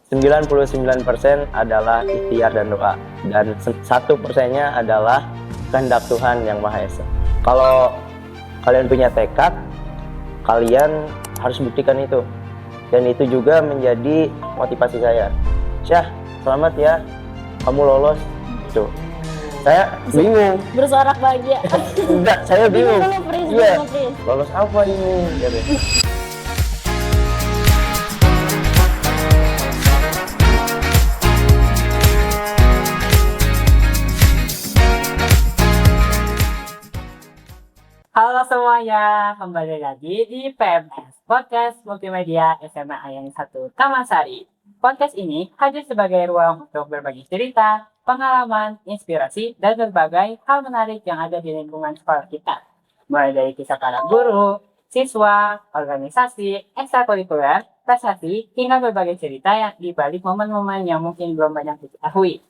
99% adalah ikhtiar dan doa, dan 1%-nya adalah kehendak Tuhan Yang Maha Esa. Kalau kalian punya tekad, kalian harus buktikan itu, dan itu juga menjadi motivasi saya. Syah, selamat ya, kamu lolos. Tuh, saya bingung. Bersorak bahagia. Enggak, saya bingung. Iya, Freeze. lolos apa ini? Gitu. Halo semuanya, kembali lagi di PMS Podcast Multimedia SMA Ayani 1 Taman Sari. Podcast ini hadir sebagai ruang untuk berbagi cerita, pengalaman, inspirasi, dan berbagai hal menarik yang ada di lingkungan sekolah kita. Mulai dari kisah para guru, siswa, organisasi, ekstrakurikuler, prestasi, hingga berbagai cerita yang dibalik momen-momen yang mungkin belum banyak diketahui.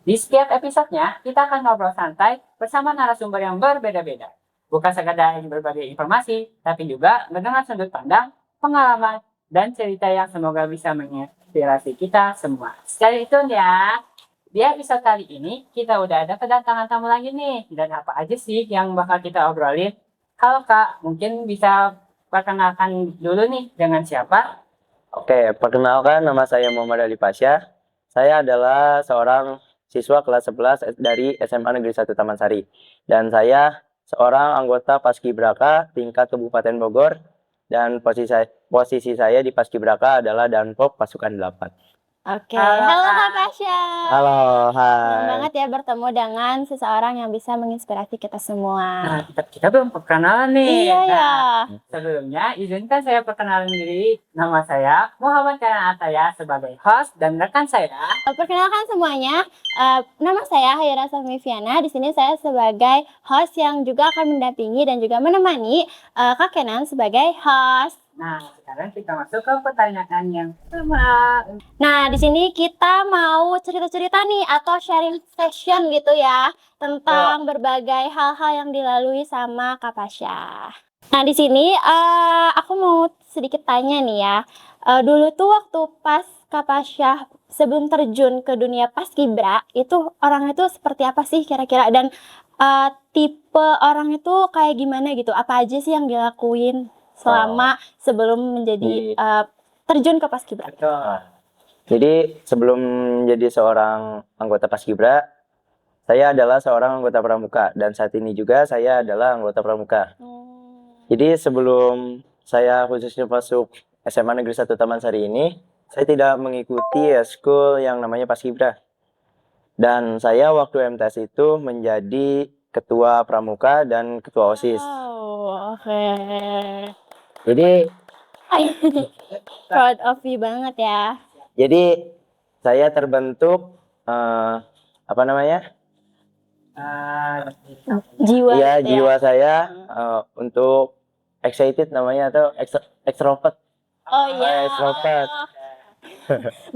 Di setiap episodenya, kita akan ngobrol santai bersama narasumber yang berbeda-beda. Bukan sekadar berbagi informasi, tapi juga mendengar sudut pandang, pengalaman, dan cerita yang semoga bisa menginspirasi kita semua. Stay tune ya! Di episode kali ini, kita udah ada kedatangan tamu lagi nih. Dan apa aja sih yang bakal kita obrolin? Halo Kak, mungkin bisa perkenalkan dulu nih dengan siapa? Oke, perkenalkan, nama saya Muhammad Ali Pasha. Saya adalah seorang siswa kelas 11 dari SMA Negeri 1 Taman Sari. Dan saya seorang anggota Paskibraka tingkat Kabupaten Bogor, dan posisi saya di Paskibraka adalah Danpok Pasukan 8. Oke, Halo, halo Kak. Kak Pasha. Halo, Senang hai. banget ya bertemu dengan seseorang yang bisa menginspirasi kita semua. Nah, kita belum perkenalan nih. Iya Nah, ya. sebelumnya, izinkan saya perkenalan diri. Nama saya Muhammad Karan Ataya sebagai host dan rekan saya. Perkenalkan semuanya, nama saya Hayra Samiviana. Di sini saya sebagai host yang juga akan mendampingi dan juga menemani Kak Kenan sebagai host. Nah, sekarang kita masuk ke pertanyaan yang pertama. Nah, di sini kita mau cerita-cerita nih atau sharing session gitu ya tentang berbagai hal-hal yang dilalui sama Kak Pasha. Nah, di sini aku mau sedikit tanya nih ya. Dulu tuh waktu pas Kak Pasha sebelum terjun ke dunia Paskibra, itu orangnya tuh seperti apa sih kira-kira, dan tipe orang itu kayak gimana gitu? Apa aja sih yang dilakuin selama sebelum menjadi terjun ke Paskibra? Betul. Jadi sebelum menjadi seorang anggota Paskibra, saya adalah seorang anggota pramuka, dan saat ini juga saya adalah anggota pramuka. Jadi sebelum saya khususnya masuk SMA Negeri 1 Taman Sari ini, saya tidak mengikuti eskul yang namanya Paskibra. Dan saya waktu MTS itu menjadi ketua pramuka dan ketua OSIS. Wow, oke. Jadi Proud of you banget ya. Jadi saya terbentuk apa namanya? Jiwa Iya, gitu ya. jiwa saya untuk excited namanya, atau extrovert. Oh iya. Extrovert.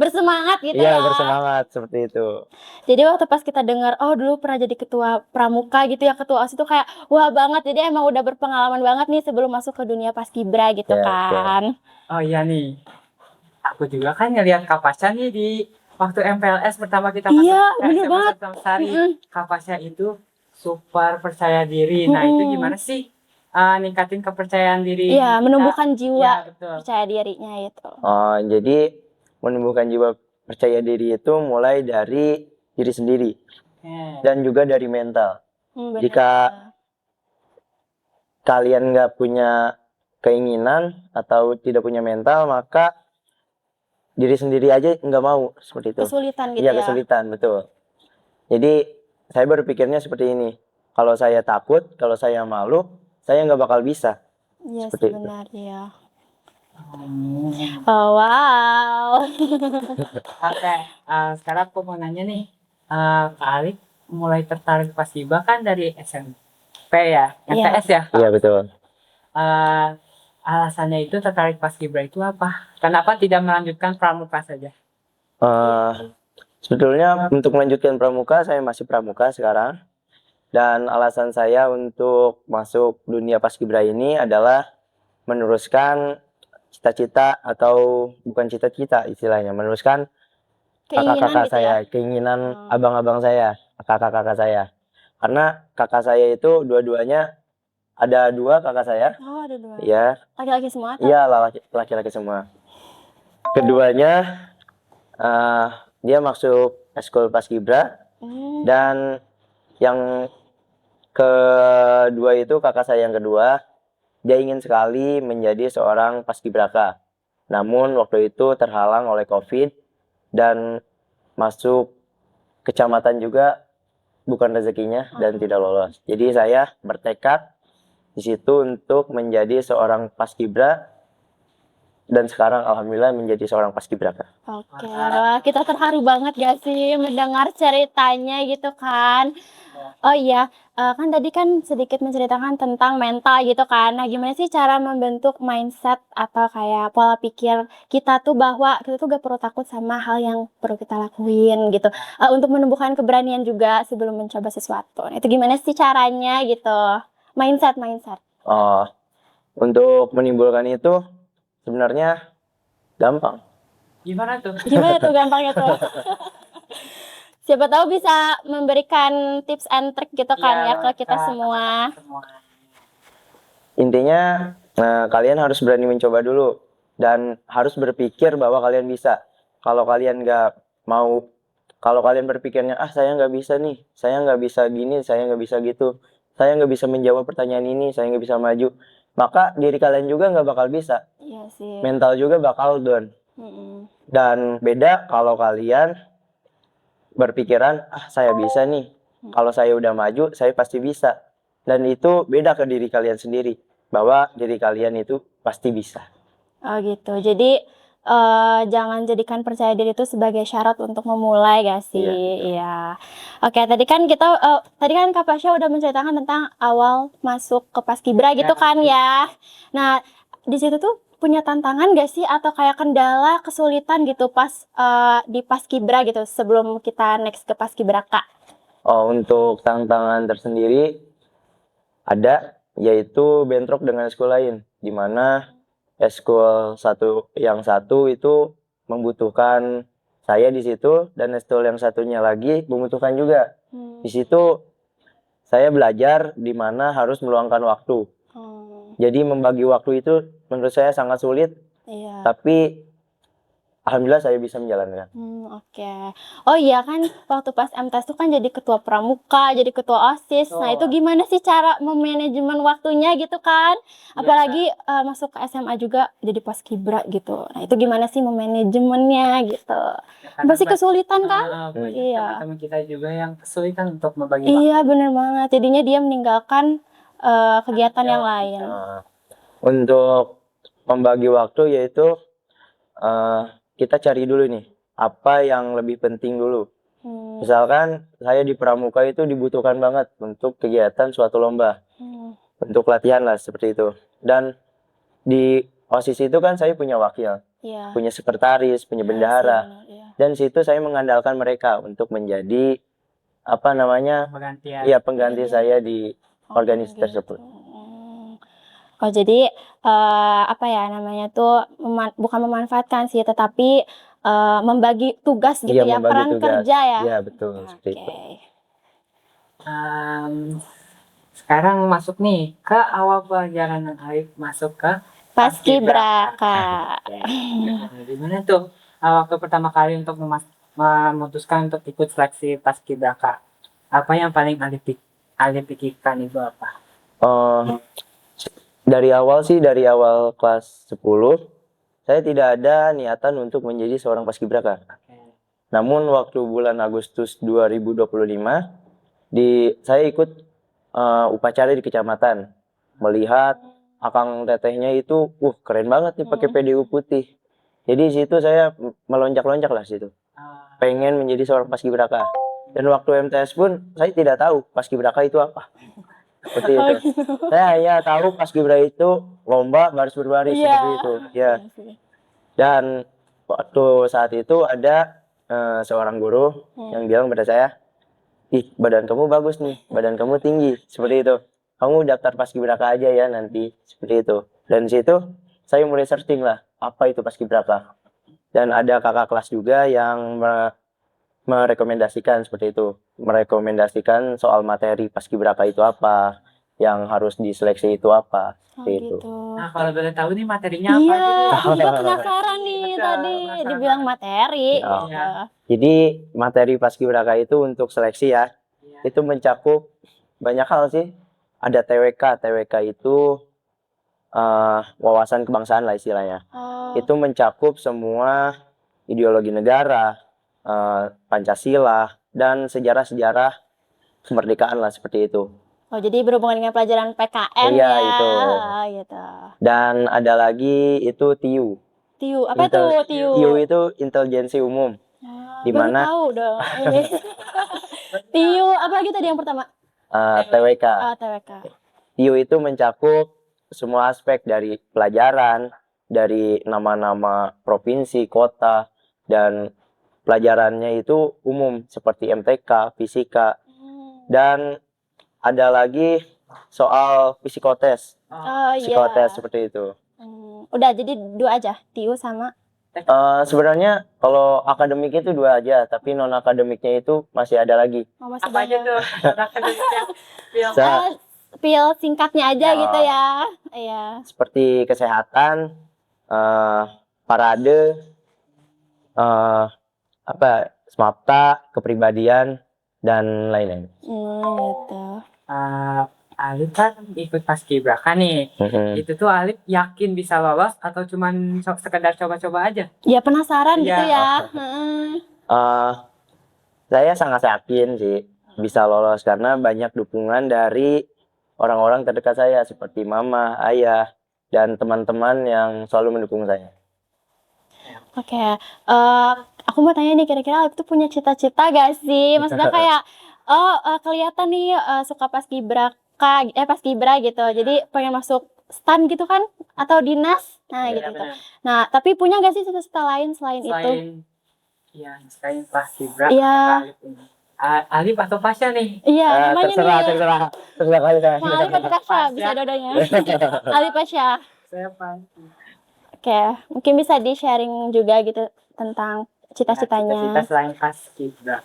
Bersemangat gitu Iya, ya. bersemangat seperti itu. Jadi waktu pas kita dengar, oh dulu pernah jadi ketua pramuka gitu ya, ketua OSIS, itu kayak wah banget. Jadi emang udah berpengalaman banget nih sebelum masuk ke dunia Paskibra gitu Ya, kan. Oh iya nih. Aku juga kan ngeliat Kak Pasha nih di waktu MPLS pertama kita masuk Iya, ke bener SMA banget. Taman Sari. Kak Pasha itu super percaya diri. Nah, itu gimana sih ningkatin kepercayaan diri Iya, kita? menumbuhkan Iya, jiwa betul. percaya dirinya itu. Jadi menumbuhkan jiwa percaya diri itu mulai dari diri sendiri dan juga dari mental. Bener. Jika kalian nggak punya keinginan atau tidak punya mental, maka diri sendiri aja nggak mau, seperti itu. Kesulitan gitu Iya, ya. kesulitan, betul. Jadi saya berpikirnya seperti ini. Kalau saya takut, kalau saya malu, saya nggak bakal bisa. Iya Seperti itu. sebenarnya. Oh wow. Oke, sekarang aku mau nanya nih, Kak Ali mulai tertarik Paskibra kan dari SMP ya, MTS ya? Iya, betul. Alasannya itu tertarik Paskibra itu apa? Kenapa tidak melanjutkan pramuka saja? Sebetulnya untuk melanjutkan pramuka, saya masih pramuka sekarang. Dan alasan saya untuk masuk dunia Paskibra ini adalah meneruskan cita-cita, atau bukan cita-cita istilahnya, meneruskan kakak-kakak gitu saya, ya? keinginan Oh. abang-abang saya, kakak-kakak saya. Karena kakak saya itu dua-duanya ada 2 kakak saya, Oh, ada 2. ya, Laki-laki semua atau? iya laki-laki semua. Keduanya dia masuk eskul paskibra Hmm. dan yang kedua itu kakak saya yang kedua, dia ingin sekali menjadi seorang paskibraka. Namun waktu itu terhalang oleh COVID dan masuk kecamatan juga bukan rezekinya dan tidak lolos. Jadi saya bertekad di situ untuk menjadi seorang paskibra dan sekarang alhamdulillah menjadi seorang paskibraka. Oke, wah kita terharu banget gak sih mendengar ceritanya gitu kan. Oh iya, kan tadi kan sedikit menceritakan tentang mental gitu kan. Nah, gimana sih cara membentuk mindset atau kayak pola pikir kita tuh bahwa kita tuh gak perlu takut sama hal yang perlu kita lakuin gitu. Untuk menumbuhkan keberanian juga sebelum mencoba sesuatu. Nah, itu gimana sih caranya gitu? Mindset. Oh, untuk menimbulkan itu sebenarnya gampang. Gimana tuh? Gimana tuh gampangnya tuh? Siapa tahu bisa memberikan tips and trick gitu kan ya ke kita semua. Intinya kalian harus berani mencoba dulu dan harus berpikir bahwa kalian bisa. Kalau kalian nggak mau, kalau kalian berpikirnya saya nggak bisa nih, saya nggak bisa gini, saya nggak bisa gitu, saya nggak bisa menjawab pertanyaan ini, saya nggak bisa maju, maka diri kalian juga nggak bakal bisa. Iya sih. Mental juga bakal down. Mm-mm. Dan beda kalau kalian berpikiran saya bisa nih, kalau saya udah maju saya pasti bisa. Dan itu beda ke diri kalian sendiri, bahwa diri kalian itu pasti bisa. Oh gitu. Jadi jangan jadikan percaya diri itu sebagai syarat untuk memulai gak sih? Iya. Oke, tadi kan Kak Pasha udah menceritakan tentang awal masuk ke Paskibra gitu kan ya. Nah, di situ tuh punya tantangan gak sih atau kayak kendala, kesulitan gitu pas di Paskibra gitu sebelum kita next ke Paskibraka? Oh, untuk tantangan tersendiri ada, yaitu bentrok dengan eskul lain, di mana eskul yang satu itu membutuhkan saya di situ dan eskul yang satunya lagi membutuhkan juga. Di situ saya belajar di mana harus meluangkan waktu. Jadi membagi waktu itu menurut saya sangat sulit, Iya. tapi alhamdulillah saya bisa menjalankan. Oke. Oh iya kan waktu pas MTS tuh kan jadi ketua pramuka, jadi ketua OSIS. Nah, itu gimana sih cara memanajemen waktunya gitu kan? Apalagi masuk ke SMA juga jadi paskibra gitu. Nah, itu gimana sih memanajemennya gitu? Pasti kesulitan kan? Iya. Teman-teman kita juga yang kesulitan untuk membagi waktu. Iya, bener banget. Jadinya dia meninggalkan kegiatan yang lain. Untuk membagi waktu yaitu kita cari dulu nih apa yang lebih penting dulu. Misalkan saya di pramuka itu dibutuhkan banget untuk kegiatan suatu lomba, untuk latihan lah seperti itu. Dan di OSIS itu kan saya punya wakil, punya sekretaris, punya bendahara. Dan situ saya mengandalkan mereka untuk menjadi pengganti saya di organisasi tersebut. Oh, jadi bukan memanfaatkan sih, tetapi membagi tugas gitu Iya, ya, membagi peran tugas. kerja ya. Iya, betul seperti itu. Sekarang masuk nih ke awal perjalanan Alif masuk ke Paskibraka. Gimana tuh waktu pertama kali untuk memutuskan untuk ikut seleksi Paskibraka? Apa yang paling Alif pikirkan itu apa? Dari awal kelas 10 saya tidak ada niatan untuk menjadi seorang paskibraka. Namun waktu bulan Agustus 2025 saya ikut upacara di kecamatan, melihat akang tetehnya itu keren banget nih pakai PDU putih. Jadi situ saya melonjak-lonjak lah situ. Pengen menjadi seorang paskibraka. Dan waktu MTS pun saya tidak tahu paskibraka itu apa. Seperti itu. Saya hanya tahu paskibra itu lomba baris berbaris seperti itu. Ya. Dan waktu saat itu ada seorang guru yang bilang pada saya, badan kamu bagus nih, badan kamu tinggi, seperti itu. Kamu daftar paskibraka aja ya nanti, seperti itu. Dan di situ saya mulai searching lah, apa itu paskibraka. Dan ada kakak kelas juga yang merekomendasikan seperti itu. Merekomendasikan soal materi paskibraka itu apa, yang harus diseleksi itu apa, Oh seperti itu. gitu. Nah, kalau boleh tahu nih materinya apa Iya, aja nih? aku juga penasaran nih Betul, tadi penasaran dibilang banget. materi. Ya. Gitu. Jadi materi paskibraka itu untuk seleksi ya, Iya. itu mencakup banyak hal sih. Ada TWK, TWK itu wawasan kebangsaan lah istilahnya. Oh, Itu mencakup semua ideologi negara, Pancasila, dan sejarah-sejarah kemerdekaan lah seperti itu. oh, jadi berhubungan dengan pelajaran PKN Iya, ya. itu. Oh, gitu. Dan ada lagi itu TIU. Tiu, apa tuh tiu? TIU itu intelijensi umum. Ah, Di baru mana tahu dong ini. Tiu, apa lagi tadi yang pertama? TWK. TWK. TIU itu mencakup semua aspek dari pelajaran, dari nama-nama provinsi, kota, dan pelajarannya itu umum seperti MTK, fisika, dan ada lagi soal psikotes. Oh iya. Psikotes seperti itu. Udah jadi 2 aja, tiu sama. Sebenarnya kalau akademik itu 2 aja, tapi non akademiknya itu masih ada lagi. Oh, masih Apa aja banyak. tuh? Akademiknya? Film. Pil singkatnya aja Oh. gitu ya. Iya. Seperti kesehatan, parade, smapta, kepribadian, dan lain-lain. Gitu. Alif kan ikut paskibraka nih. Itu tuh Alif yakin bisa lolos atau cuman sekedar coba-coba aja? Ya penasaran Iya. gitu ya. Saya sangat yakin sih bisa lolos karena banyak dukungan dari orang-orang terdekat saya seperti mama, ayah, dan teman-teman yang selalu mendukung saya. Oke, aku mau tanya nih, kira-kira Alif tuh punya cita-cita gak sih? Maksudnya kayak, kelihatan nih suka paskibra gitu, jadi pengen masuk STAN gitu kan? Atau dinas? Nah Iya, gitu. benar. Nah, tapi punya gak sih cita-cita lain selain itu? Selain paskibra, Iya. Alif ini. Alif atau Pasha nih? Iya, namanya Terserah nih. kalian. Mau Alif atau Pasha? Bisa dua-duanya. Alif Pasha. Saya Pasha. Oke, mungkin bisa di-sharing juga gitu tentang cita-citanya. Cita-cita selain paskibra.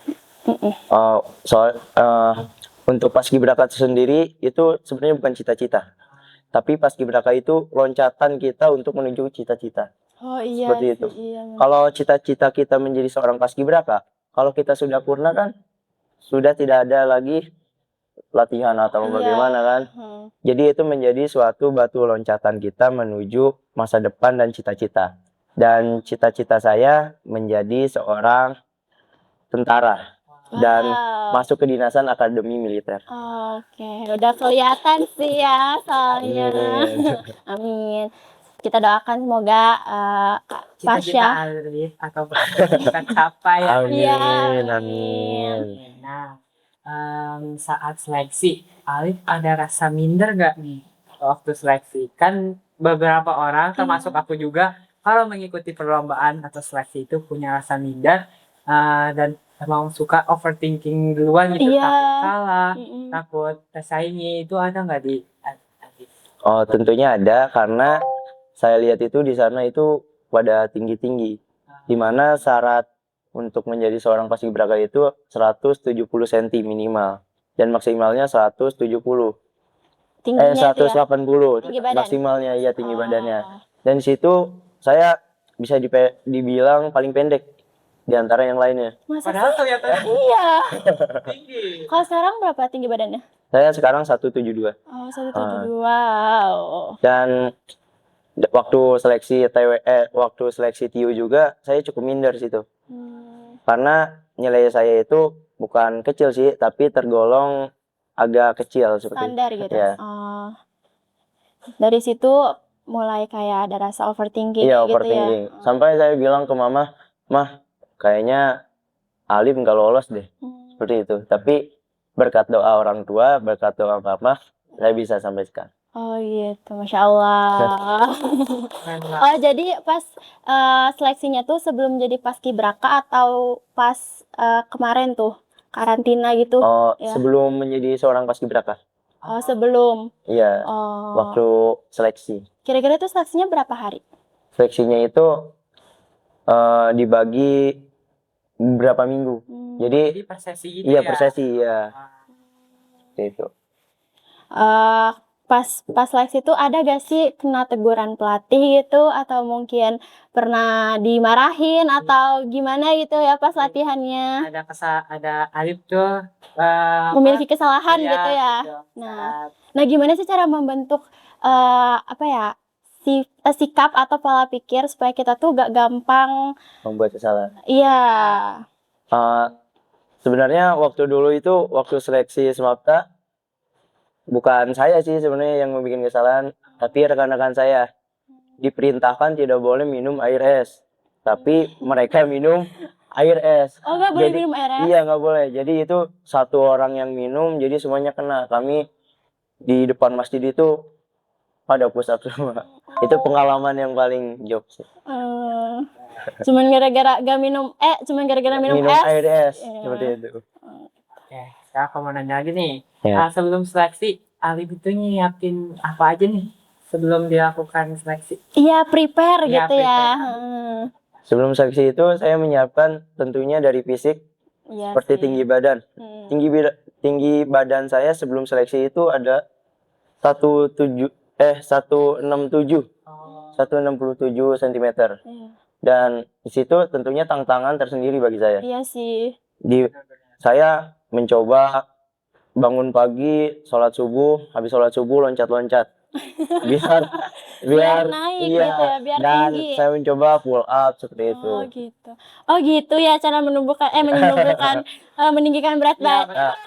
Untuk paskibraka itu sendiri itu sebenarnya bukan cita-cita, tapi paskibraka itu loncatan kita untuk menuju cita-cita. Oh iya. Seperti itu. Iya. Kalau cita-cita kita menjadi seorang paskibraka, kalau kita sudah purna kan, sudah tidak ada lagi latihan atau Iya. bagaimana kan. Jadi itu menjadi suatu batu loncatan kita menuju masa depan dan cita-cita. Dan cita-cita saya menjadi seorang tentara dan masuk kedinasan akademi militer. Oke, udah kelihatan sih ya soalnya. Amin. Kita doakan semoga Cita-cita Pasha. Alif atau kita capai ya. Amin, Iya, amin. Nah, saat seleksi, Alif ada rasa minder gak nih waktu seleksi? Kan beberapa orang, termasuk aku juga, kalau mengikuti perlombaan atau seleksi itu punya rasa minder dan emang suka overthinking duluan gitu, Iya. takut salah, takut tersaingi. Itu ada nggak di Alif? Oh, tentunya ada karena saya lihat itu di sana itu pada tinggi-tinggi. Di mana syarat untuk menjadi seorang paskibraka itu 170 cm minimal dan maksimalnya 170. Tingginya itu ya. 180 Tinggi badan. maksimalnya ya tinggi badannya. Dan di situ saya bisa dibilang paling pendek di antara yang lainnya. Masa Padahal sih? kelihatannya Iya. tinggi. Kalau sekarang berapa tinggi badannya? Saya sekarang 172. Oh, 172. Wow. Dan waktu seleksi TIU juga saya cukup minder situ. Karena nilai saya itu bukan kecil sih, tapi tergolong agak kecil seperti Standar gitu. Ya. Dari situ mulai kayak ada rasa overthinking Iya, gitu overthinking. ya. Sampai saya bilang ke mama, "Mah, kayaknya Alif nggak lolos deh." Seperti itu. Tapi berkat doa orang tua, berkat doa papa, saya bisa sampai sekarang. Oh gitu, Masya Allah. Oh jadi pas seleksinya tuh sebelum jadi paskibraka atau pas kemarin tuh karantina gitu? Oh, ya. Sebelum menjadi seorang paskibraka. Oh sebelum. Iya. Oh. Waktu seleksi. Kira-kira tuh seleksinya berapa hari? Seleksinya itu dibagi berapa minggu. Jadi persesi gitu iya ya. persesi ya itu. Pas seleksi itu ada gak sih kena teguran pelatih gitu atau mungkin pernah dimarahin atau gimana gitu ya pas latihannya? Ada Alif tuh Memiliki kesalahan iya, gitu ya. gitu. Nah, gimana sih cara membentuk apa ya sikap atau pola pikir supaya kita tuh gak gampang Membuat kesalahan. iya. Sebenarnya waktu dulu itu waktu seleksi Smapta bukan saya sih sebenarnya yang membuat kesalahan, tapi rekan-rekan saya diperintahkan tidak boleh minum air es, tapi mereka minum air es. Oh, nggak boleh Jadi minum air es? iya nggak boleh. Jadi itu satu orang yang minum, jadi semuanya kena. Kami di depan masjid itu pada push up semua. Itu pengalaman yang paling jok sih. Cuman gara-gara minum es. Air es Iya. seperti itu. Oke, sekarang aku mau nanya lagi nih. Ya. Sebelum seleksi, Alif itu nyiapin apa aja nih sebelum dilakukan seleksi? Iya, prepare Iya, gitu ya. prepare. Sebelum seleksi itu saya menyiapkan tentunya dari fisik Iya seperti sih. tinggi badan. Tinggi badan saya sebelum seleksi itu ada 167 Oh, 167 cm. Iya. Dan di situ tentunya tantangan tersendiri bagi saya. Iya sih. Saya mencoba bangun pagi, sholat subuh, habis sholat subuh loncat-loncat. biar naik iya, gitu ya, biar dan tinggi. saya mencoba pull up seperti itu. Oh gitu. Oh gitu ya cara meninggikan berat iya, badan.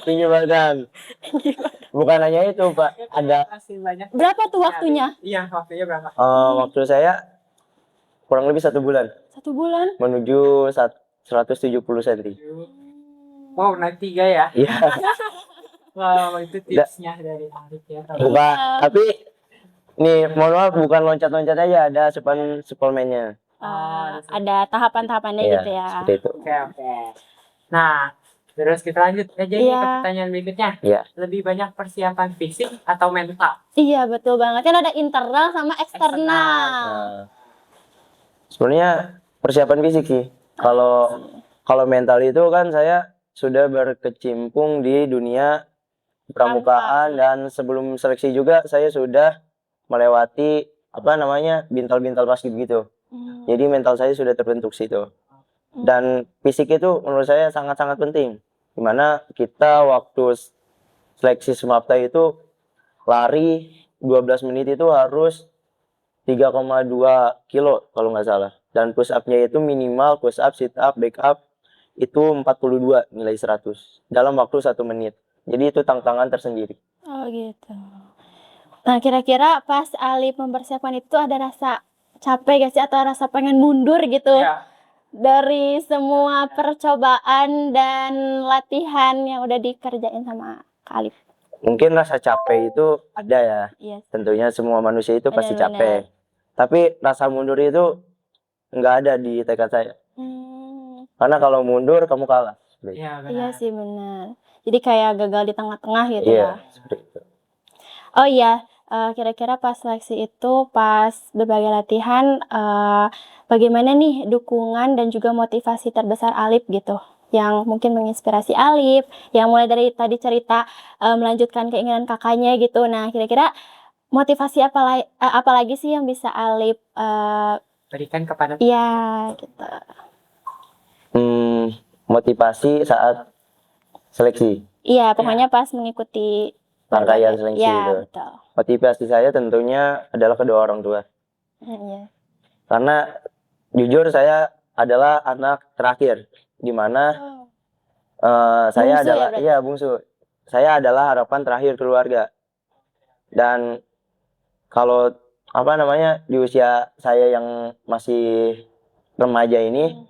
Tinggi badan. Bukan hanya itu, Pak. Ada Masih banyak. Berapa tuh waktunya? Iya, waktunya berapa? waktu saya kurang lebih 1 bulan 1 bulan? menuju 170 cm. Wow, naik 3 ya? Iya. Wow, itu tipsnya dari Alif ya. Bukan, tapi nih mohon maaf bukan loncat-loncat aja, ada suplemennya. Ada tahapan-tahapannya Iya, gitu ya. seperti itu. Oke. Nah, terus kita lanjut aja nih Iya. ke pertanyaan berikutnya. Iya. Lebih banyak persiapan fisik atau mental? Iya betul banget. Kan ada internal sama eksternal. Nah, sebenarnya persiapan fisik sih. Kalau mental itu kan saya sudah berkecimpung di dunia pramukaan dan sebelum seleksi juga saya sudah melewati bintal-bintal basket gitu. Jadi mental saya sudah terbentuk situ. Dan fisik itu menurut saya sangat-sangat penting. Dimana kita waktu seleksi Smapta itu lari 12 menit itu harus 3,2 kilo kalau nggak salah. Dan push up-nya itu minimal push up, sit up, back up itu 42 nilai 100 dalam waktu 1 menit. Jadi itu tantangan tersendiri. Oh gitu. Nah kira-kira pas Alif mempersiapkan itu ada rasa capek gak sih atau rasa pengen mundur gitu? Iya. Dari semua percobaan dan latihan yang udah dikerjain sama Kak Alif. Mungkin rasa capek itu ada ya. Iya. Tentunya semua manusia itu pasti Benar-benar. capek. Tapi rasa mundur itu nggak ada di tekad saya. Karena kalau mundur kamu kalah. Iya, benar. Iya sih benar. Jadi kayak gagal di tengah-tengah gitu Iya, ya. seperti itu. Oh iya, kira-kira pas seleksi itu, pas berbagai latihan, bagaimana nih dukungan dan juga motivasi terbesar Alif gitu? Yang mungkin menginspirasi Alif, yang mulai dari tadi cerita melanjutkan keinginan kakaknya gitu. Nah, kira-kira motivasi apa lagi sih yang bisa Alif Berikan kepada iya gitu. Motivasi saat seleksi. Iya, pokoknya pas mengikuti Rangkaian seleksi iya, itu. betul. Motivasi saya tentunya adalah kedua orang tua. Iya. Karena jujur saya adalah anak terakhir, di mana saya Bungsu adalah ya, bungsu. Saya adalah harapan terakhir keluarga. Dan kalau di usia saya yang masih remaja ini,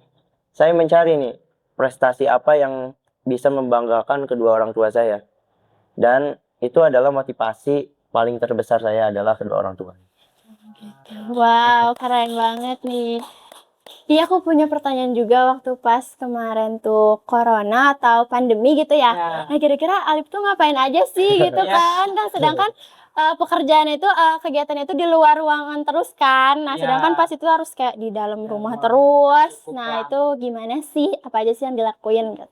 saya mencari nih prestasi apa yang bisa membanggakan kedua orang tua saya. Dan itu adalah motivasi paling terbesar saya adalah kedua orang tua. Wow, keren banget nih. Iya, aku punya pertanyaan juga waktu pas kemarin tuh corona atau pandemi gitu ya. Ya. Nah, kira-kira Alif tuh ngapain aja sih gitu kan? Kan sedangkan pekerjaannya itu kegiatannya itu di luar ruangan terus kan. Nah, Iya. sedangkan pas itu harus kayak di dalam rumah terus. Cukup Nah, lah. itu gimana sih? Apa aja sih yang dilakuin gitu?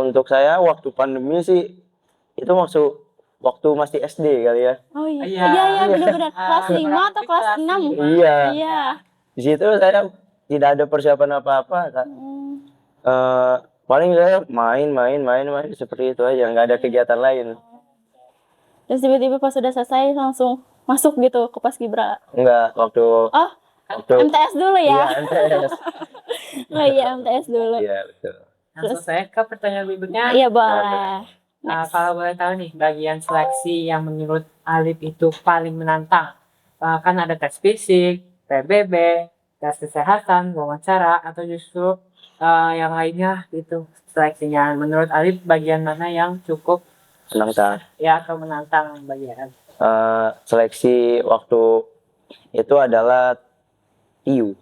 Untuk saya waktu pandemi sih itu waktu masih SD kali ya. Oh iya. Iya. Iya, benar-benar. Kelas 5 kurang atau lebih kelas 6? lima. Iya. Iya. Di situ saya tidak ada persiapan apa-apa, Kak. Hmm. Paling saya main seperti itu aja, nggak ada kegiatan lain. Terus tiba-tiba pas sudah selesai langsung masuk gitu ke Paskibra. Enggak, waktu Oh, MTS dulu iya, ya? MTS. Oh iya, MTS dulu. Iya, betul. Langsung saya ke pertanyaan berikutnya. Iya, boleh. Kalau boleh tahu nih, bagian seleksi yang menurut Alif itu paling menantang. Kan ada tes fisik, PBB, tes kesehatan, wawancara, atau justru yang lainnya gitu seleksinya. Menurut Alif, bagian mana yang cukup Menantang. ya atau menantang bagian? Seleksi waktu itu adalah TIU.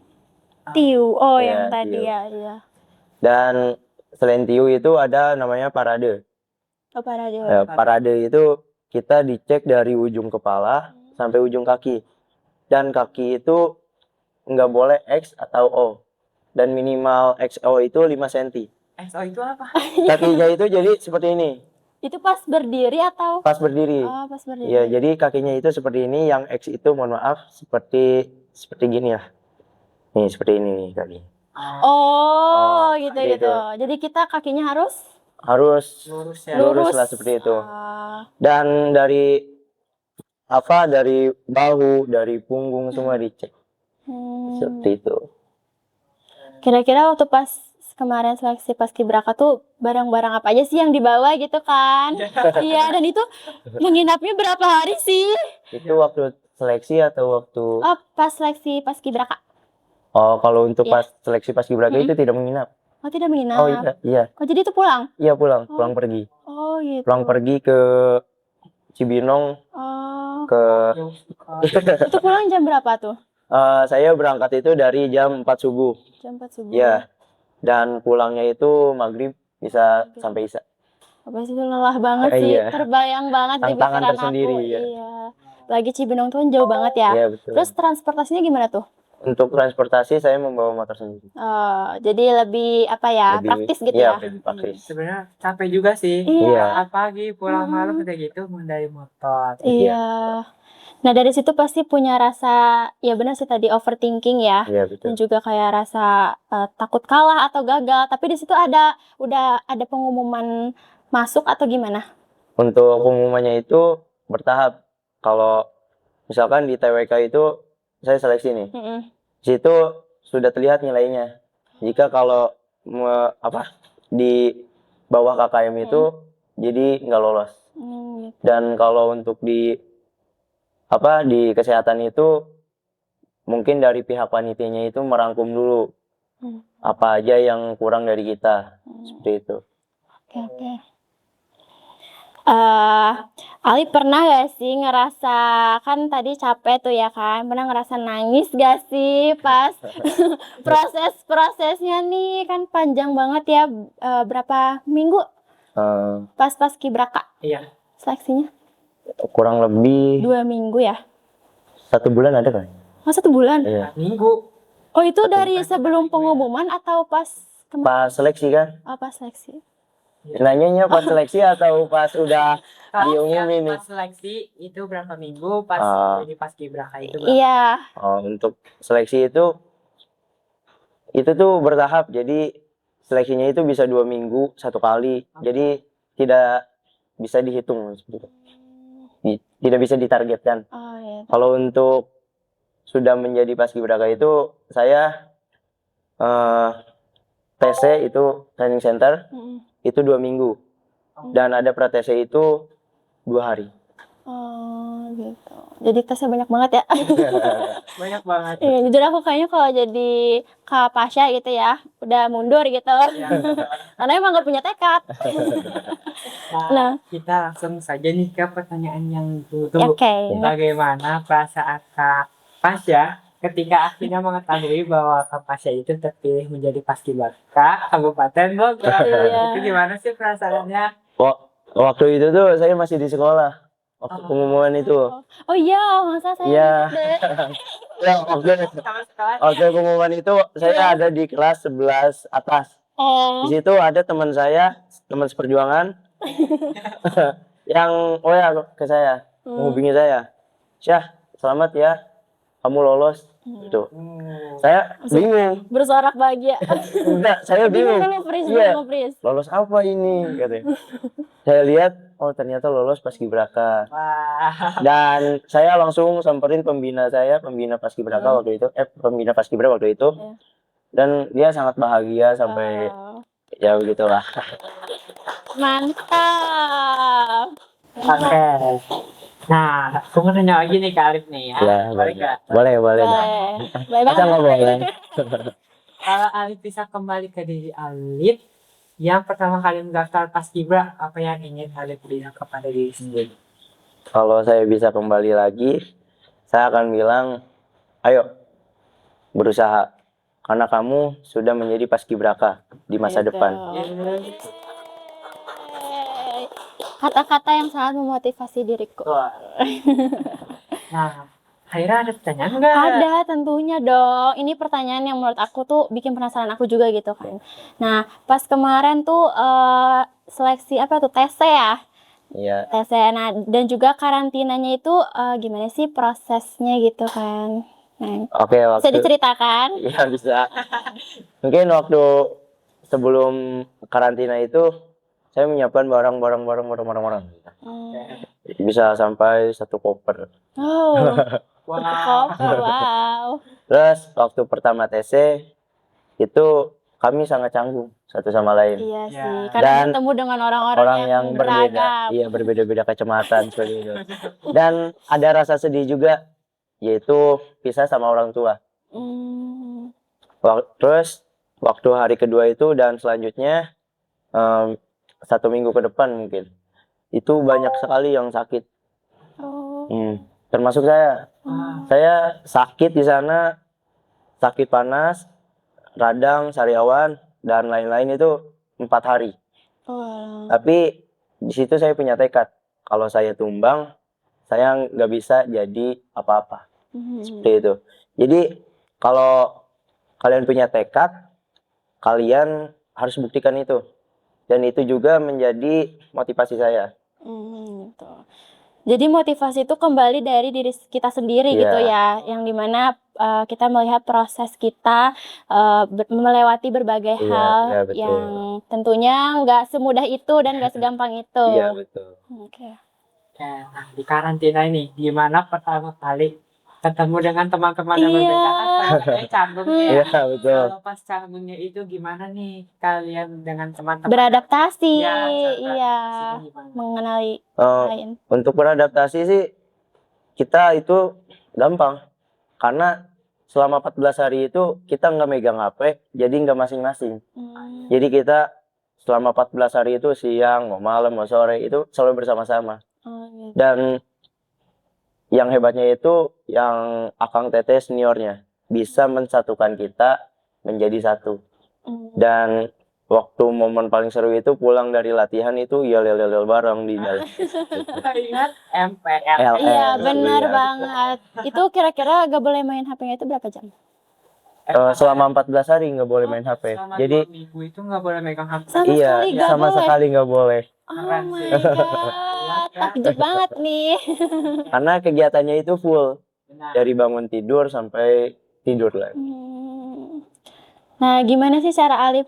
Tiu. Oh, Iya, yang tadi Tiu. ya, iya. Dan selain TIU itu ada namanya parade. Oh, parade. Parade itu kita dicek dari ujung kepala sampai ujung kaki. Dan kaki itu nggak boleh X atau O. Dan minimal XO itu 5 cm. XO itu apa? Kakinya itu jadi seperti ini, Itu pas berdiri atau? pas berdiri. Oh, pas berdiri. Iya, jadi kakinya itu seperti ini, yang X itu mohon maaf seperti gini ya. Nih, seperti ini nih kaki. Oh, gitu. gitu. Jadi kita kakinya harus Harus Lurus ya. lurus lah seperti itu. Ah, Dan dari bahu, dari punggung semua dicek. Seperti itu. Kira-kira waktu pas kemarin seleksi Paskibraka tuh barang-barang apa aja sih yang dibawa gitu kan? Iya, dan itu menginapnya berapa hari sih? Itu waktu seleksi atau waktu Oh, pas seleksi Paskibraka. kalau untuk Iya. pas seleksi Paskibraka itu tidak menginap. Oh, tidak menginap. Oh iya. Oh, jadi itu pulang? Iya pulang pergi. Oh, gitu. Pulang pergi ke Cibinong Oh, ke itu pulang jam berapa tuh? saya berangkat itu dari jam 4 subuh. Jam 4 subuh. Iya. Dan pulangnya itu maghrib bisa sampai isya. Apa sih itu lelah banget sih. Iya. Terbayang banget di Tantangan pikiran tersendiri, aku. ya. Iya. Lagi Cibinong tuh kan jauh banget ya. Iya betul. Terus transportasinya gimana tuh? Untuk transportasi saya membawa motor sendiri. Oh, jadi lebih apa ya? Praktis gitu iya, ya. lebih praktis. Sebenarnya capek juga sih. Iya. Pagi pulang malam udah gitu mengendarai motor. Iya. Nah, dari situ pasti punya rasa, ya benar sih tadi overthinking ya. Iya betul. Dan juga kayak rasa takut kalah atau gagal. Tapi di situ udah ada pengumuman masuk atau gimana? Untuk pengumumannya itu bertahap. Kalau misalkan di TWK itu saya seleksi nih. Di situ sudah terlihat nilainya. Jika kalau di bawah KKM itu jadi nggak lolos. Gitu. Dan kalau untuk di kesehatan itu mungkin dari pihak panitianya itu merangkum dulu apa aja yang kurang dari kita. Seperti itu. Oke. Ali pernah gak sih ngerasa, kan tadi capek tuh ya kan, pernah ngerasa nangis gak sih pas prosesnya nih kan panjang banget ya, berapa minggu pas Paskibraka Iya. seleksinya? Kurang lebih 2 minggu ya? 1 bulan ada kan? Oh, 1 bulan? Iya. Minggu. Oh, itu dari sebelum pengumuman atau pas Pas seleksi kan? Oh, pas seleksi. Nanyanya pas seleksi atau pas udah diumumin nih? Pas seleksi itu berapa minggu, pas jadi Paskibraka itu berapa? Iya. Untuk seleksi itu tuh bertahap. Jadi seleksinya itu bisa 2 minggu 1 kali. Jadi tidak bisa dihitung seperti itu. Tidak bisa ditargetkan. Oh, iya. Kalau untuk sudah menjadi Paskibraka itu saya TC itu training center itu 2 minggu. Dan ada pra-TC itu 2 hari. Oh, gitu. Jadi tesnya banyak banget ya. Banyak banget. Iya, jujur aku kayaknya kalau jadi Kak Pasha gitu ya, udah mundur gitu. Karena emang gak punya tekad. Nah, kita langsung saja nih ke pertanyaan yang dulu. Oke. Bagaimana perasaan Kak Pasha ketika akhirnya mengetahui bahwa Kak Pasha itu terpilih menjadi Paskibraka Kabupaten Bogor? Iya. Itu gimana sih perasaannya? Waktu itu tuh saya masih di sekolah. waktu pengumuman itu. Oh iya, masa saya Iya. ingat deh. Ya, waktu pengumuman itu saya ada di kelas 11 atas. Oh, Di situ ada teman saya, teman seperjuangan yang ke saya, menghubungi saya. Syah, selamat ya, kamu lolos. Gitu. Saya bingung. bersorak bahagia. Enggak, saya Bingung bingung. dulu, Pris, Iya, bingung, Pris. lolos apa ini? Katanya. Saya lihat, oh ternyata lolos Paskibraka. Wah. Dan saya langsung samperin pembina saya, pembina Paskibraka waktu itu, pembina Paskibra waktu itu. Iya. Dan dia sangat bahagia sampai Wow. ya begitulah. Mantap. Oke. Nah, aku mau nanya lagi nih ke Alif nih ya. Ya, Boleh nggak? boleh. Boleh. Boleh Masa banget. nggak boleh? Kalau Alif bisa kembali ke diri Alif yang pertama kali mendaftar Paskibra, apa yang ingin Alif bilang kepada diri sendiri? Kalau saya bisa kembali lagi, saya akan bilang, ayo berusaha. Karena kamu sudah menjadi Paskibraka di masa Gitu. depan. Kata-kata yang sangat memotivasi diriku. Wah. Nah, Haira ada pertanyaan nggak? Ada tentunya dong. Ini pertanyaan yang menurut aku tuh bikin penasaran aku juga gitu kan. Nah, pas kemarin tuh seleksi apa tuh TC ya? Iya. TC. Nah, dan juga karantinanya itu gimana sih prosesnya gitu kan? Nah, Oke, bisa diceritakan? Iya bisa. Mungkin waktu sebelum karantina itu saya menyiapkan barang-barang. Bisa sampai 1 koper. Oh, Wow. wow. Terus waktu pertama TC itu kami sangat canggung satu sama lain. Iya Ya. sih, karena Dan bertemu dengan orang-orang yang berbeda, beragam. iya berbeda-beda kecamatan seperti itu. Dan ada rasa sedih juga, yaitu pisah sama orang tua. Hmm. Terus waktu hari kedua itu dan selanjutnya 1 minggu ke depan mungkin itu banyak sekali yang sakit. Oh. Termasuk saya. Saya sakit di sana, sakit panas, radang, sariawan dan lain-lain itu 4 hari. Oh. Tapi di situ saya punya tekad. Kalau saya tumbang, saya nggak bisa jadi apa-apa. Seperti itu. Jadi kalau kalian punya tekad, kalian harus buktikan itu. Dan itu juga menjadi motivasi saya. Gitu. Jadi motivasi itu kembali dari diri kita sendiri Iya. gitu ya, yang dimana kita melihat proses kita melewati berbagai Iya, hal iya, betul. yang tentunya nggak semudah itu dan nggak segampang itu. Iya, betul. Oke. Nah, di karantina ini, gimana pertama kali ketemu dengan teman-teman yang Iya. berbeda kan? Canggungnya. Iya, betul. Kalau pas canggungnya itu gimana nih kalian dengan teman-teman? Beradaptasi, Ya, iya, beradaptasi gimana? mengenali Oh, lain. untuk beradaptasi sih kita itu gampang. Karena selama 14 hari itu kita nggak megang HP, jadi nggak masing-masing. Jadi kita selama 14 hari itu siang, mau malam, mau sore itu selalu bersama-sama. Oh, gitu. Dan yang hebatnya itu yang Akang Teteh seniornya bisa mensatukan kita menjadi satu. Dan waktu momen paling seru itu pulang dari latihan itu yel-yel bareng di jalan. Ingat MPL. Iya, benar iya. banget. Itu kira-kira gak boleh main HP-nya itu berapa jam? Selama 14 hari nggak boleh main HP. Selama Jadi 2 minggu itu nggak boleh megang HP. Sama sekali nggak sama boleh. sekali nggak boleh. Oh Keren my sih. god, takjub banget nih. Karena kegiatannya itu full Benar. dari bangun tidur sampai tidur lagi. Nah, gimana sih cara Alif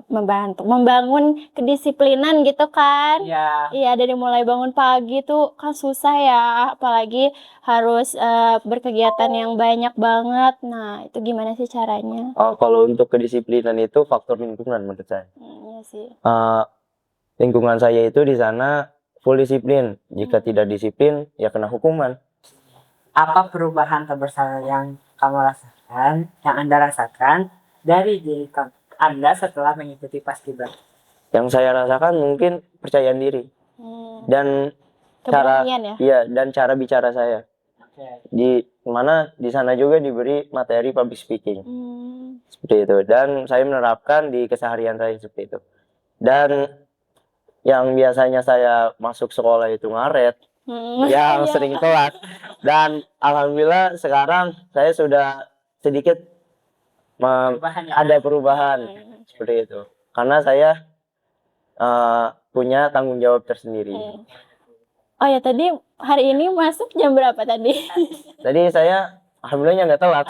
membangun kedisiplinan gitu kan? Iya. Iya, dari mulai bangun pagi tuh kan susah ya, apalagi harus berkegiatan yang banyak banget. Nah, itu gimana sih caranya? Kalau untuk kedisiplinan itu faktor lingkungan menurut saya. Iya sih. Lingkungan saya itu di sana full disiplin. Jika tidak disiplin, ya kena hukuman. Apa perubahan terbesar yang kamu rasakan, yang Anda rasakan dari diri Anda setelah mengikuti Paskibra? Yang saya rasakan mungkin percayaan diri dan Keberanian ya? Iya, dan cara bicara saya. Oke. Di mana di sana juga diberi materi public speaking. Seperti itu. Dan saya menerapkan di keseharian saya seperti itu. Dan yang biasanya saya masuk sekolah itu ngaret, yang Iya. sering telat. Dan alhamdulillah sekarang saya sudah sedikit Perubahan ya. ada perubahan seperti itu. Karena saya punya tanggung jawab tersendiri. Oh ya, tadi hari ini masuk jam berapa tadi? Tadi saya alhamdulillahnya nggak telat.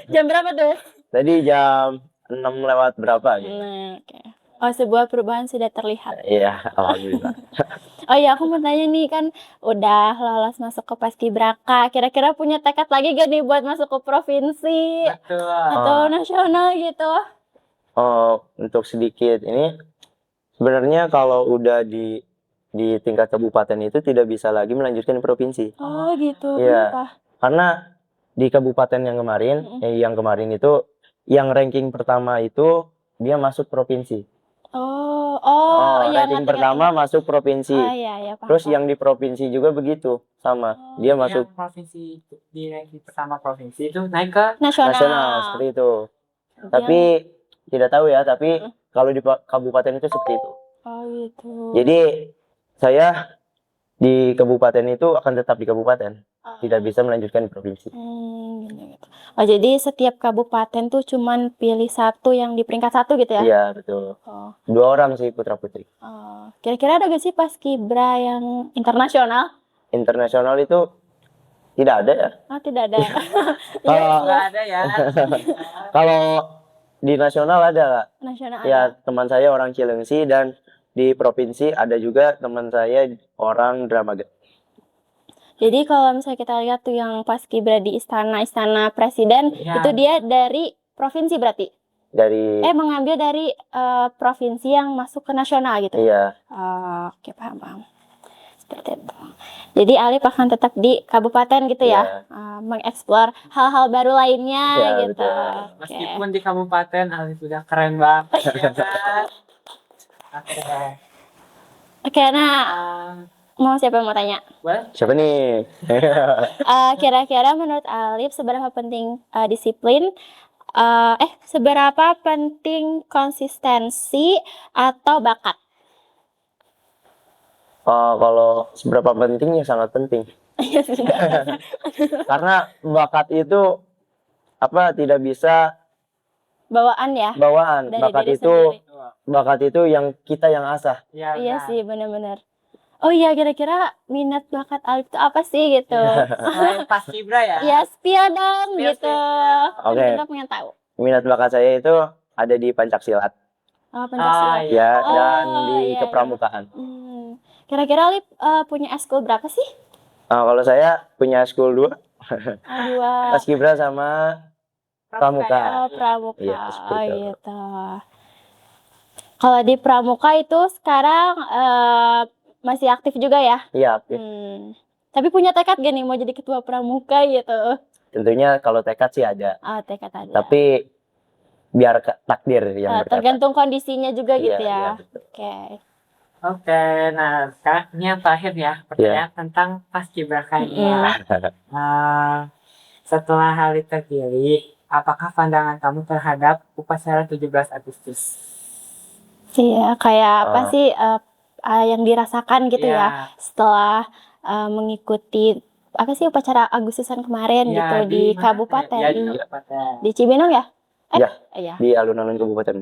Jam berapa tuh? Tadi jam 6 lewat berapa gitu. Nah, oke. Oh, sebuah perubahan sudah terlihat. Iya, alhamdulillah. Oh iya, aku mau tanya nih, kan udah lolos masuk ke Paskibraka. Kira-kira punya tekad lagi gak nih buat masuk ke provinsi Betul. atau nasional gitu? Untuk sedikit ini sebenarnya kalau udah di tingkat kabupaten itu tidak bisa lagi melanjutkan provinsi. Oh gitu, Iya. kenapa? Karena di kabupaten yang kemarin itu yang ranking pertama itu dia masuk provinsi. Iya, Ranking ngerti, pertama masuk provinsi. iya, paham. Terus yang di provinsi juga begitu sama. Dia masuk Yang provinsi di ranking pertama provinsi itu naik ke nasional seperti itu. Tapi tidak tahu ya, tapi kalau di kabupaten itu seperti itu. Oh gitu. Jadi saya di kabupaten itu akan tetap di kabupaten, tidak bisa melanjutkan di provinsi. Gitu. Oh, jadi setiap kabupaten tuh cuman pilih satu yang di peringkat 1 gitu ya? Iya, betul. 2 orang sih putra putri. Kira-kira ada gak sih Paskibra yang internasional? Internasional itu tidak ada ya. Tidak ada. nggak ada ya. Kalau di nasional ada Kak. Nasional Ya, teman saya orang Cilengsi, dan di provinsi ada juga teman saya orang Dramaga. Jadi kalau misalnya kita lihat tuh yang Paskibra di istana Presiden, Ya. itu dia dari provinsi berarti? Dari Mengambil dari provinsi yang masuk ke nasional gitu? Iya. Oke, paham. Seperti itu. Jadi Alif akan tetap di kabupaten gitu ya? Mengeksplor hal-hal baru lainnya Iya, gitu. betul. Oke. Meskipun di kabupaten Alif sudah keren banget. Ya kan? Oke, nah mau siapa yang mau tanya? Boleh? Siapa nih? Kira-kira menurut Alif seberapa penting disiplin? Seberapa penting konsistensi atau bakat? Kalau seberapa penting ya sangat penting. Karena bakat itu tidak bisa Bawaan ya? bawaan. Dari Bakat diri itu sendiri. yang kita yang asah. Ya, Iya sih, benar-benar. Oh iya, kira-kira minat bakat Alif itu apa sih gitu? Selain Paskibra ya. Ya, spill dong Spill, gitu. Oke. Kan kita pengen tahu. Minat bakat saya itu ada di pencaksilat. Pencaksilat. Ya, dan di iya. kepramukaan. Kira-kira Alif punya eskul berapa sih? Kalau saya punya school 2, 2. Paskibra sama Pramuka. Pramuka. Iya, seperti itu. Gitu. Kalau di Pramuka itu sekarang masih aktif juga ya? Iya, aktif. Tapi punya tekad gak nih mau jadi ketua Pramuka gitu? Tentunya kalau tekad sih ada. Tekad ada. Tapi biar takdir yang berkata. Tergantung kondisinya juga Iya, gitu iya, ya. betul. Oke. Nah sekarang ini yang terakhir ya, pertanyaan tentang Paskibraka ini. Setelah Alif terpilih, apakah pandangan kamu terhadap upacara 17 Agustus? Iya, kayak apa sih yang dirasakan gitu ya setelah mengikuti apa sih upacara Agustusan kemarin gitu di kabupaten. Ya, di kabupaten. Di Cibinong ya? Iya. Di alun-alun kabupaten.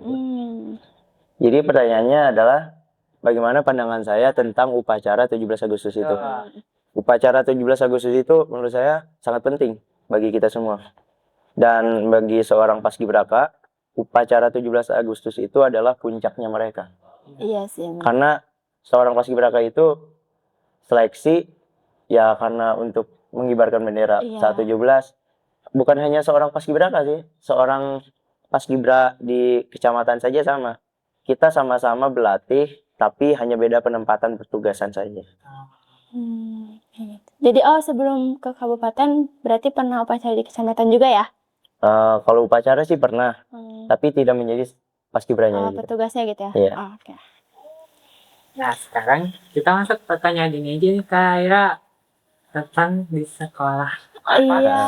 Jadi pertanyaannya adalah bagaimana pandangan saya tentang upacara 17 Agustus itu. Upacara 17 Agustus itu menurut saya sangat penting bagi kita semua. Dan bagi seorang paskibraka, upacara 17 Agustus itu adalah puncaknya mereka. Iya sih. Karena seorang paskibraka itu seleksi ya karena untuk mengibarkan bendera saat 17. Bukan hanya seorang paskibraka sih, seorang paskibra di kecamatan saja sama. Kita sama-sama berlatih, tapi hanya beda penempatan petugasan saja. Jadi sebelum ke kabupaten berarti pernah upacara di kecamatan juga ya? Kalau upacara sih pernah, tapi tidak menjadi paskibranya. Petugasnya gitu ya? Iya. Oke. Nah sekarang kita masuk pertanyaan ini aja nih Kak Aira, tentang di sekolah. Iya.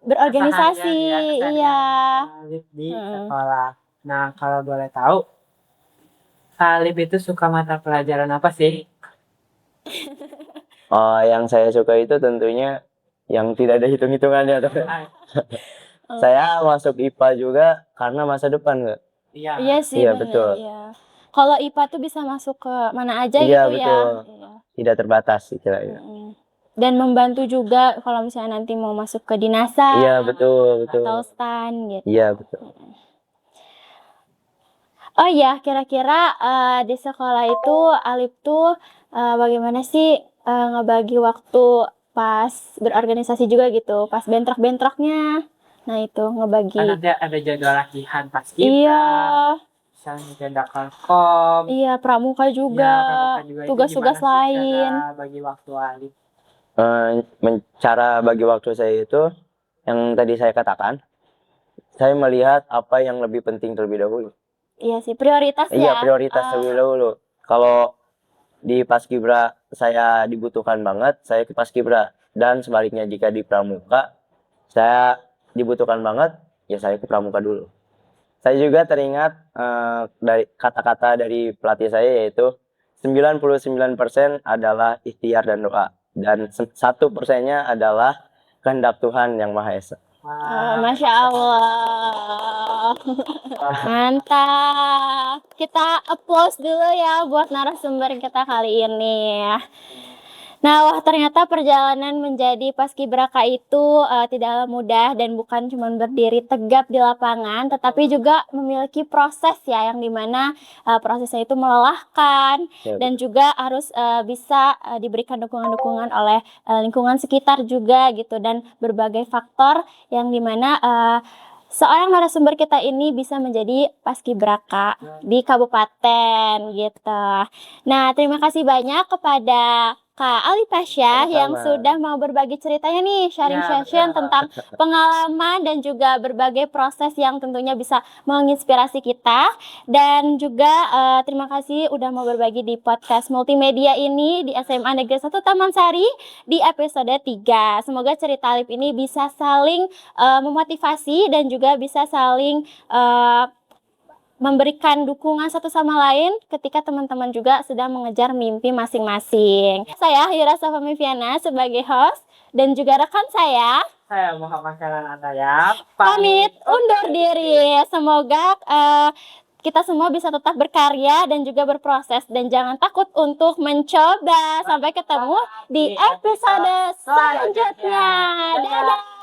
Berorganisasi. Keseharian, Iya. Alif di sekolah. Nah kalau boleh tahu, Kak Alif itu suka mata pelajaran apa sih? Yang saya suka itu tentunya yang tidak ada hitung-hitungannya. Ah, Saya masuk IPA juga karena masa depan, Kak. iya. Iya sih, Iya, bener, betul. iya. Kalau IPA tuh bisa masuk ke mana aja Iya, gitu ya. betul. Iya. Tidak terbatas istilahnya. Mm-mm. Dan membantu juga kalau misalnya nanti mau masuk ke dinasan Iya, betul, betul. atau stan gitu. Iya, betul. Oh iya, kira-kira di sekolah itu Alif tuh bagaimana sih ngebagi waktu pas berorganisasi juga gitu, pas bentrok-bentroknya. Nah itu ngebagi. Kan nanti ada jadwal latihan pas Iya, misalnya jadwal kom, iya pramuka juga, pramuka juga. Itu tugas-tugas gimana sih lain. cara bagi waktu Alif? Cara bagi waktu saya itu yang tadi saya katakan, saya melihat apa yang lebih penting terlebih dahulu. Iya sih, prioritas Iya, ya. prioritas Ah, terlebih dahulu. Kalau di Paskibra saya dibutuhkan banget, saya ke Paskibra. Dan sebaliknya jika di Pramuka saya dibutuhkan banget, ya saya ke Pramuka dulu. Saya juga teringat dari kata-kata dari pelatih saya yaitu 99% adalah ikhtiar dan doa dan 1%-nya adalah kehendak Tuhan yang Maha Esa. Masya Allah. Mantap. Kita applause dulu ya buat narasumber kita kali ini. Nah, wah ternyata perjalanan menjadi paskibraka itu tidaklah mudah dan bukan cuma berdiri tegap di lapangan, tetapi juga memiliki proses ya yang dimana prosesnya itu melelahkan Ya, dan juga harus bisa diberikan dukungan-dukungan oleh lingkungan sekitar juga gitu dan berbagai faktor yang dimana seorang narasumber kita ini bisa menjadi paskibraka di kabupaten gitu. Nah, terima kasih banyak kepada Kak Ali Pasha yang Sama-sama. sudah mau berbagi ceritanya nih, sharing Ya, session betul. tentang pengalaman dan juga berbagai proses yang tentunya bisa menginspirasi kita. Dan juga terima kasih udah mau berbagi di podcast multimedia ini di SMA Negeri 1 Taman Sari di episode 3. Semoga cerita Alif ini bisa saling memotivasi dan juga bisa saling memberikan dukungan satu sama lain ketika teman-teman juga sedang mengejar mimpi masing-masing. Saya Hira Safamiviana sebagai host dan juga rekan saya Saya Muhammad Kanan Ataya. pamit undur diri. Semoga kita semua bisa tetap berkarya dan juga berproses dan jangan takut untuk mencoba. Sampai ketemu di episode selanjutnya. Dadah.